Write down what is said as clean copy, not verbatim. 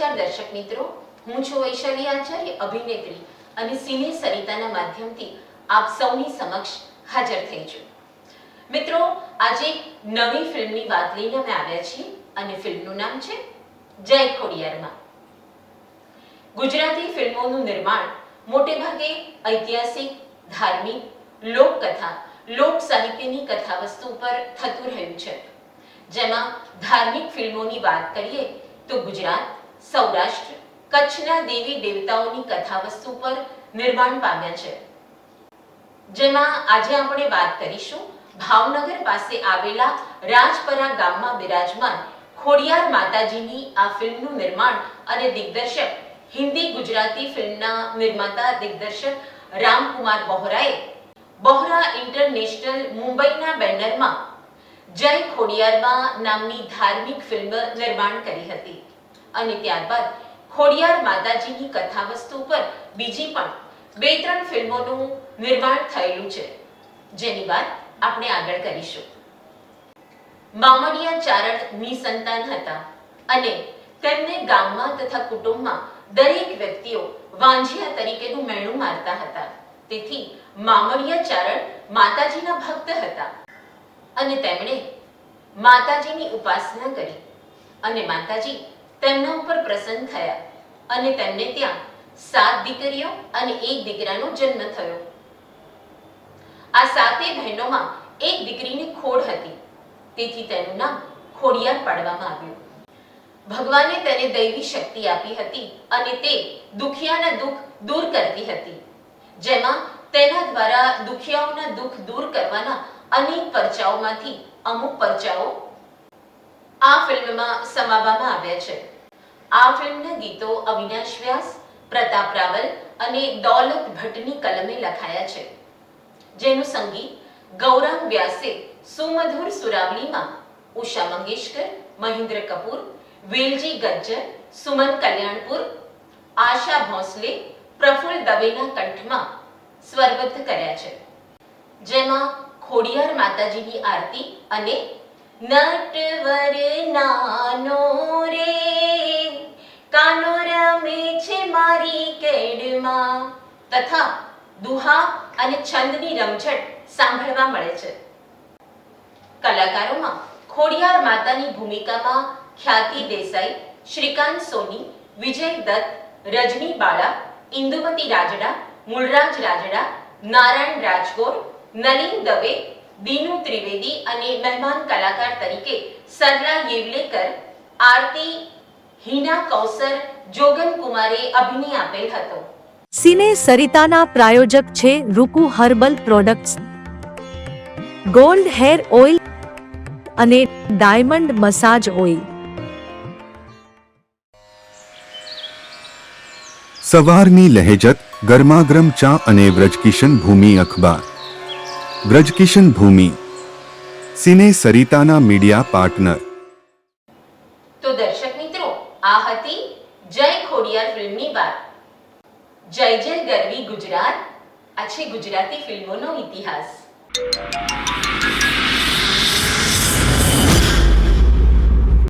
નમસ્કાર દર્શક મિત્રો, હું છું વૈશાલી આચાર્ય, અભિનેત્રી અને સિને સરિતાના માધ્યમથી આપ સૌની સમક્ષ હાજર થઈ છું. મિત્રો, આજે નવી ફિલ્મની વાત લઈને અમે આવ્યા છીએ અને ફિલ્મનું નામ છે જય ખોડિયારમાં. ગુજરાતી ફિલ્મોનું નિર્માણ મોટે ભાગે ઐતિહાસિક, ધાર્મિક, લોકકથા, લોક સાહિત્યની કથાવસ્તુ પર થતું રહ્યું છે. જેમાં ધાર્મિક ફિલ્મોની વાત કરીએ તો ગુજરાત, સૌરાષ્ટ્ર, કચ્છના દેવી દેવતાઓની કથાવસ્તુ પર નિર્માણ પામ્યા છે. જેમાં આજે આપણે વાત કરીશું ભાવનગર પાસે આવેલા રાજપરા ગામમાં બિરાજમાન ખોડિયાર માતાજીની આ ફિલ્મનું નિર્માણ અને દિગ્દર્શક હિન્દી ગુજરાતી ફિલ્મના નિર્માતા દિગ્દર્શક રામકુમાર બોહરાએ બોહરા ઇન્ટરનેશનલ મુંબઈના બેનરમાં જય ખોડિયારમાં નામની ધાર્મિક ફિલ્મ નિર્માણ કરી હતી. અને ત્યારબાદ ખોડિયાર માતાજીની કથાવસ્તુ પર બીજી પણ 2-3 ફિલ્મોનું નિર્માણ થયેલું છે, જેની વાત આપણે આગળ કરીશું. મામડિયા ચારણ નિસંતાન હતા અને તેમને ગામમાં તથા કુટુંબમાં દરેક વ્યક્તિઓ વાંજિયા તરીકેનું મેણું મારતા હતા. તેથી મામડિયા ચારણ માતાજીના ભક્ત હતા અને તેમણે માતાજીની ઉપાસના કરી અને માતાજી તેમના ઉપર પ્રસન્ન થયા અને તેમને ત્યાં 7 દીકરીઓ અને 1 દીકરાનો જન્મ થયો. આ 7 બહેનોમાં એક દીકરીને ખોડ હતી, તેથી તેનું નામ ખોડિયાર પાડવામાં આવ્યું. ભગવાને તેને દૈવી શક્તિ આપી હતી અને તે દુખિયાના દુઃખ દૂર કરતી હતી. જેમાં તેના દ્વારા દુખિયાઓના દુઃખ દૂર કરવાના અનેક પરચાઓમાંથી અમુક પરચાઓ આ ફિલ્મમાં સમાવવામાં આવ્યા છે. આ ફિલ્મના ગીતો અવિનાશ વ્યાસ, પ્રતાપ રાવલ અને દૌલત ભટ્ટની કલમે લખાયા છે, જેનું સંગીત ગૌરાંગ વ્યાસે સુમધુર સુરાવલીમાં ઉષા મંગેશકર, મહેન્દ્ર કપૂર, વેલજી ગજ્જર, સુમન કલ્યાણપુર, આશા ભોંસલે, પ્રફુલ્લ દવેના કંઠમાં સ્વરબદ્ધ કર્યા છે. જેમાં ખોડિયાર માતાજીની આરતી અને નટવર નાનો રે કાનો રમે છે મારી કેડમાં તથા દુહા અને છંદની રમઝટ સાંભળવા મળે છે. કલાકારોમાં ખોડિયાર માતાની ભૂમિકામાં ખ્યાતિ દેસાઈ, શ્રીકાંત સોની, વિજય દત્ત, રજની બાળા, ઇન્દુમતી રાજડા, મૂળરાજ રાજડા, નારાયણ રાજગોર, નલિન દવે, દીનુ ત્રિવેદી અને મહેમાન કલાકાર તરીકે સરલા યેવલેકર, આરતી, હિના કૌસર, જોગન કુમારે અભિનય આપેલ હતો. સિને સરિતાના પ્રાયોજક છે Ruku herbal products, gold hair oil અને ડાયમંડ મસાજ ઓઇલ. સવારની લહેજત, ગરમાગરમ ચા અને વ્રજકિશન ભૂમિ અખબાર. વ્રજકિશન ભૂમિ, સિને સરિતાના મીડિયા પાર્ટનર. તો દર્શક મિત્રો, આ હતી જય ખોડિયાર ફિલ્મની વાત. જય જય ગરવી ગુજરાત. આ છે ગુજરાતી ફિલ્મોનો ઇતિહાસ.